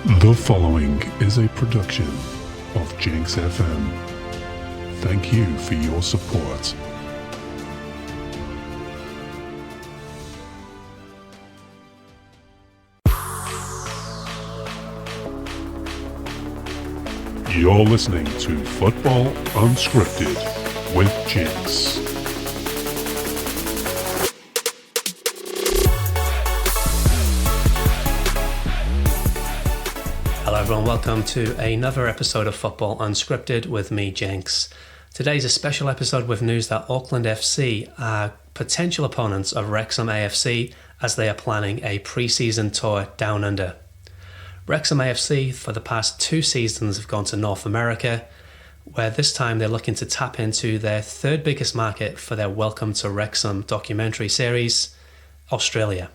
The following is a production of Jenkins FM. Thank you for your support. You're listening to Football Unscripted with Jenkins. Hello everyone, welcome to another episode of Football Unscripted with me, Jenkins. Today's a special episode with news that Auckland FC are potential opponents of Wrexham AFC as they are planning a pre-season tour down under. Wrexham AFC for the past 2 seasons have gone to North America, where this time they're looking to tap into their third biggest market for their Welcome to Wrexham documentary series, Australia.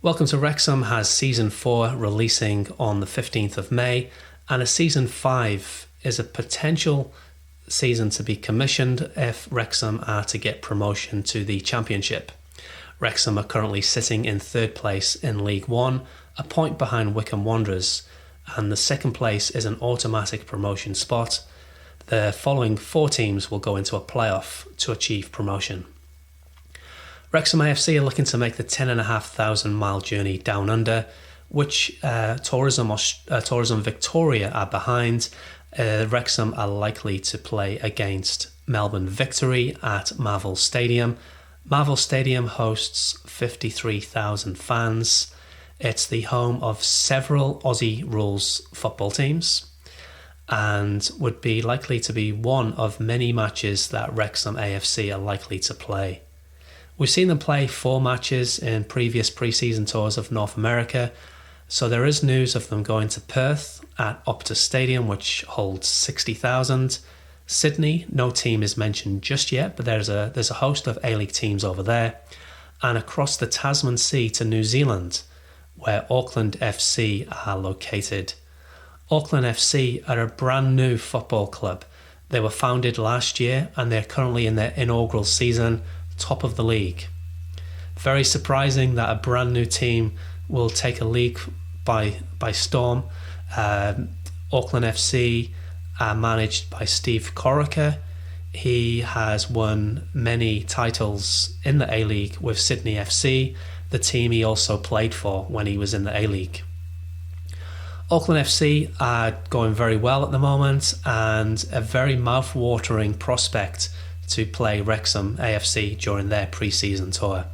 Welcome to Wrexham has Season 4 releasing on the 15th of May, and a Season 5 is a potential season to be commissioned if Wrexham are to get promotion to the Championship. Wrexham are currently sitting in third place in League One, a point behind Wycombe Wanderers, and the second place is an automatic promotion spot. The following 4 teams will go into a playoff to achieve promotion. Wrexham AFC are looking to make the 10,500 mile journey down under, which Tourism Victoria are behind. Wrexham are likely to play against Melbourne Victory at Marvel Stadium. Marvel Stadium hosts 53,000 fans. It's the home of several Aussie rules football teams and would be likely to be one of many matches that Wrexham AFC are likely to play. We've seen them play 4 matches in previous pre-season tours of North America, so there is news of them going to Perth at Optus Stadium, which holds 60,000. Sydney, no team is mentioned just yet, but there's a host of A-League teams over there. And across the Tasman Sea to New Zealand, where Auckland FC are located. Auckland FC are a brand new football club. They were founded last year and they're currently in their inaugural season, top of the league. Very surprising that a brand new team will take a league by storm. Auckland FC are managed by Steve Corica. He has won many titles in the A-League with Sydney FC, the team he also played for when he was in the A-League. Auckland FC are going very well at the moment and a very mouth-watering prospect to play Wrexham AFC during their pre-season tour.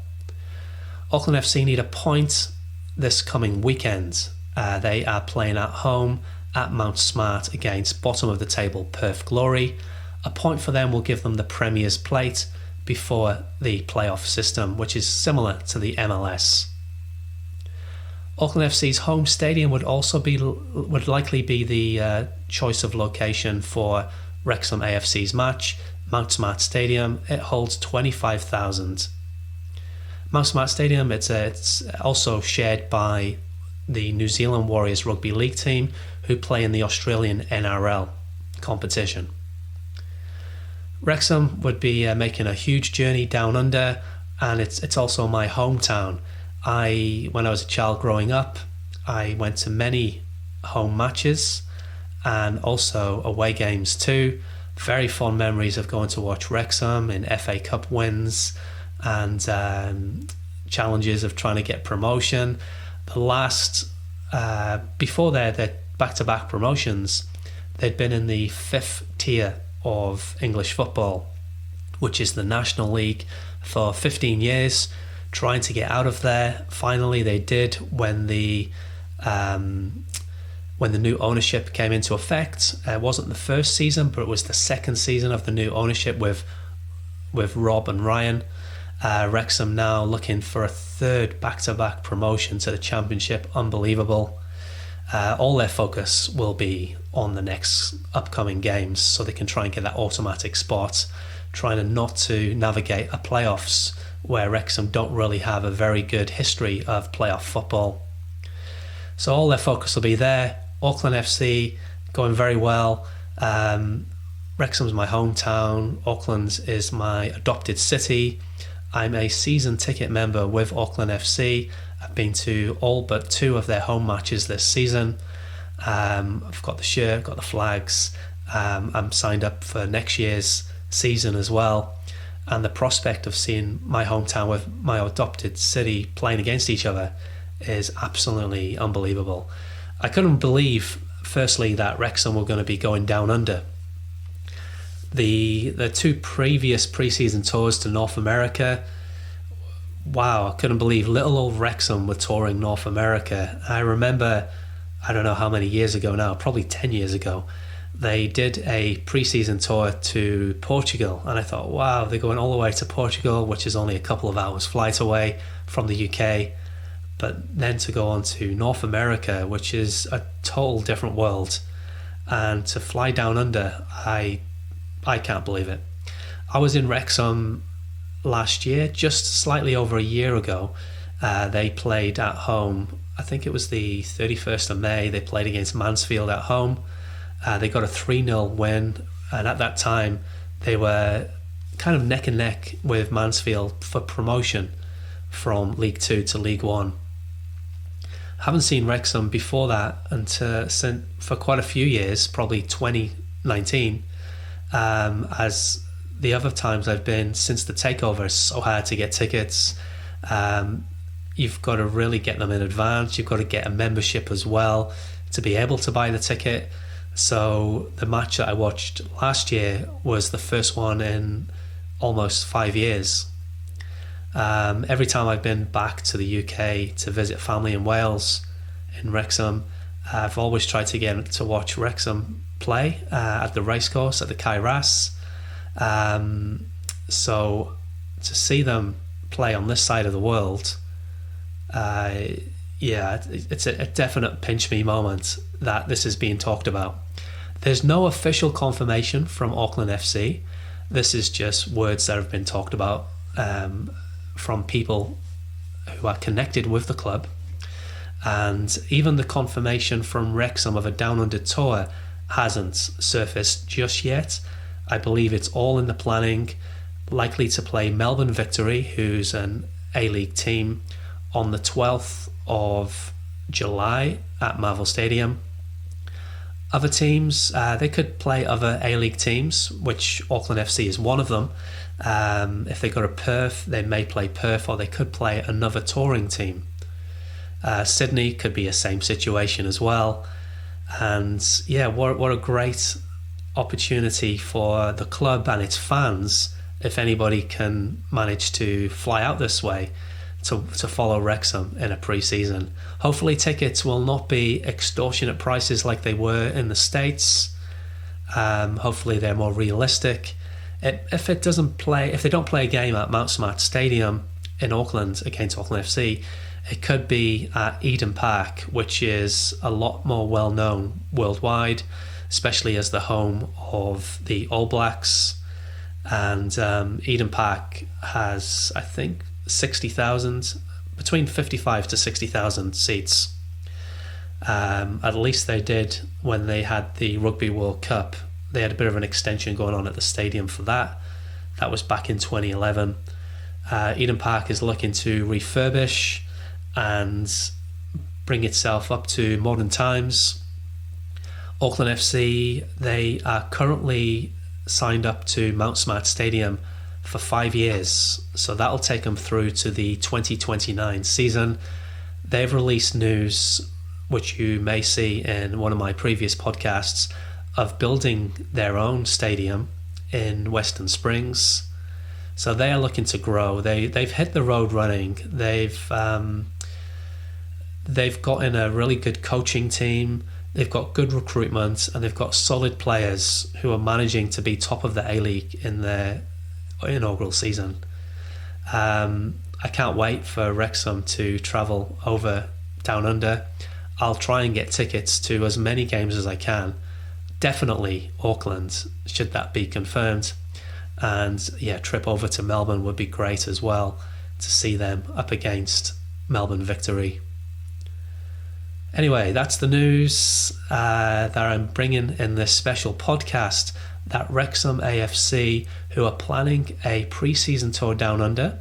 Auckland FC need a point this coming weekend. They are playing at home at Mount Smart against bottom of the table Perth Glory. A point for them will give them the Premier's plate before the playoff system, which is similar to the MLS. Auckland FC's home stadium would likely be the choice of location for Wrexham AFC's match. Mount Smart Stadium, it holds 25,000. Mount Smart Stadium, it's also shared by the New Zealand Warriors Rugby League team who play in the Australian NRL competition. Wrexham would be making a huge journey down under, and it's also my hometown. When I was a child growing up, I went to many home matches and also away games too. Very fond memories of going to watch Wrexham in FA Cup wins and challenges of trying to get promotion. The last, before their back-to-back promotions, they'd been in the 5th tier of English football, which is the National League, for 15 years, trying to get out of there. Finally they did when the new ownership came into effect. It wasn't the first season, but it was the second season of the new ownership with Rob and Ryan. Wrexham now looking for a third back-to-back promotion to the Championship. Unbelievable. All their focus will be on the next upcoming games so they can try and get that automatic spot, trying not to navigate a playoffs where Wrexham don't really have a very good history of playoff football. So all their focus will be there. Auckland FC going very well. Wrexham's my hometown. Auckland is my adopted city. I'm a season ticket member with Auckland FC. I've been to all but 2 of their home matches this season. I've got the shirt, got the flags. I'm signed up for next year's season as well. And the prospect of seeing my hometown with my adopted city playing against each other is absolutely unbelievable. I couldn't believe, firstly, that Wrexham were going to be going down under. The 2 previous pre-season tours to North America, wow, I couldn't believe little old Wrexham were touring North America. I remember, I don't know how many years ago now, probably 10 years ago, they did a pre-season tour to Portugal, and I thought, wow, they're going all the way to Portugal, which is only a couple of hours flight away from the UK, but then to go on to North America, which is a total different world, and to fly down under, I can't believe it. I was in Wrexham last year, just slightly over a year ago. They played at home, I think it was the 31st of May, they played against Mansfield at home. They got a 3-0 win, and at that time they were kind of neck and neck with Mansfield for promotion from League 2 to League 1. Haven't seen Wrexham before that for quite a few years, probably 2019, as the other times I've been since the takeover. It's so hard to get tickets. You've got to really get them in advance. You've got to get a membership as well to be able to buy the ticket. So the match that I watched last year was the first one in almost 5 years. Every time I've been back to the UK to visit family in Wales, in Wrexham, I've always tried to get to watch Wrexham play at the racecourse, at the Kairas. So to see them play on this side of the world, it's a definite pinch me moment that this is being talked about. There's no official confirmation from Auckland FC. This is just words that have been talked about from people who are connected with the club. And even the confirmation from Wrexham of a down under tour hasn't surfaced just yet. I believe it's all in the planning. Likely to play Melbourne Victory, who's an A-League team, on the 12th of July at Marvel Stadium. Other teams, they could play other A-League teams, which Auckland FC is one of them. If they go to Perth, they may play Perth, or they could play another touring team. Sydney could be a same situation as well. And yeah, what a great opportunity for the club and its fans if anybody can manage to fly out this way to follow Wrexham in a pre-season. Hopefully tickets will not be extortionate prices like they were in the States. Hopefully they're more realistic. If they don't play a game at Mount Smart Stadium in Auckland against Auckland FC, it could be at Eden Park, which is a lot more well known worldwide, especially as the home of the All Blacks. And Eden Park has, I think, 60,000, between 55 to 60,000 seats. At least they did when they had the Rugby World Cup. They had a bit of an extension going on at the stadium for that. That was back in 2011. Eden Park is looking to refurbish and bring itself up to modern times. Auckland FC, they are currently signed up to Mount Smart Stadium for 5 years, so that'll take them through to the 2029 season. They've released news, which you may see in one of my previous podcasts, of building their own stadium in Western Springs. So they are looking to grow. They've hit the road running. They've got in a really good coaching team. They've got good recruitment, and they've got solid players who are managing to be top of the A-League in their inaugural season. I can't wait for Wrexham to travel over down under. I'll try and get tickets to as many games as I can. Definitely Auckland, should that be confirmed. And yeah, trip over to Melbourne would be great as well, to see them up against Melbourne Victory. Anyway, that's the news that I'm bringing in this special podcast, that Wrexham AFC, who are planning a pre-season tour down under.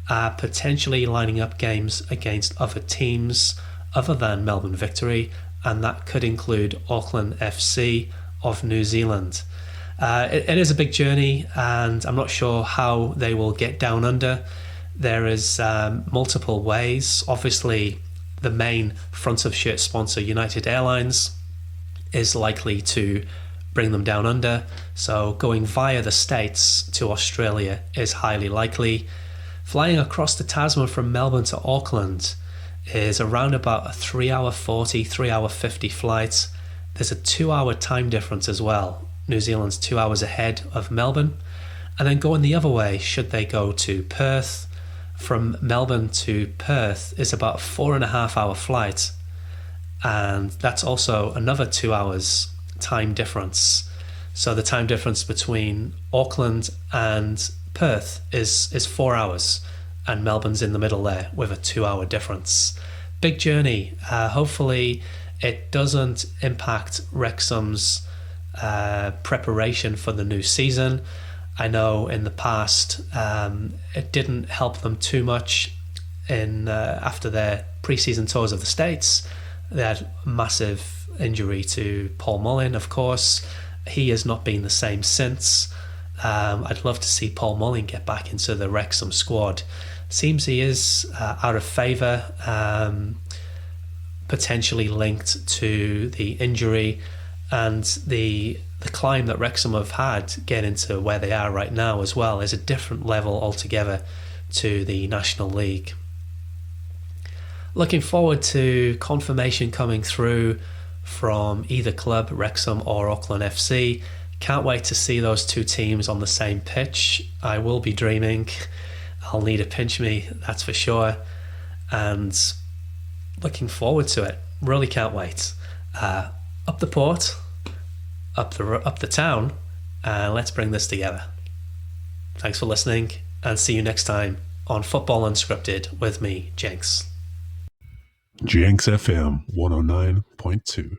are potentially lining up games against other teams other than Melbourne Victory, and that could include Auckland FC of New Zealand. It is a big journey, and I'm not sure how they will get down under. There is multiple ways. Obviously, the main front of shirt sponsor, United Airlines, is likely to bring them down under. So going via the States to Australia is highly likely. Flying across the Tasman from Melbourne to Auckland is around about a 3-hour 40, 3-hour 50 flight. There's a 2-hour time difference as well. New Zealand's 2 hours ahead of Melbourne. And then going the other way, should they go to Perth, from Melbourne to Perth is about a 4.5-hour flight. And that's also another 2 hours time difference. So the time difference between Auckland and Perth is 4 hours, and Melbourne's in the middle there with a 2-hour difference. Big journey. Hopefully it doesn't impact Wrexham's preparation for the new season. I know in the past it didn't help them too much after their pre-season tours of the States. They had a massive injury to Paul Mullin, of course. He has not been the same since. I'd love to see Paul Mullin get back into the Wrexham squad. Seems he is out of favour, potentially linked to the injury and the climb that Wrexham have had getting to where they are right now as well is a different level altogether to the National League. Looking forward to confirmation coming through from either club, Wrexham or Auckland FC. Can't wait to see those two teams on the same pitch. I will be dreaming. I'll need a pinch me, that's for sure. And looking forward to it. Really can't wait. Up the port, up the town, and let's bring this together. Thanks for listening, and see you next time on Football Unscripted with me, Jenks. Jenks FM 109.2.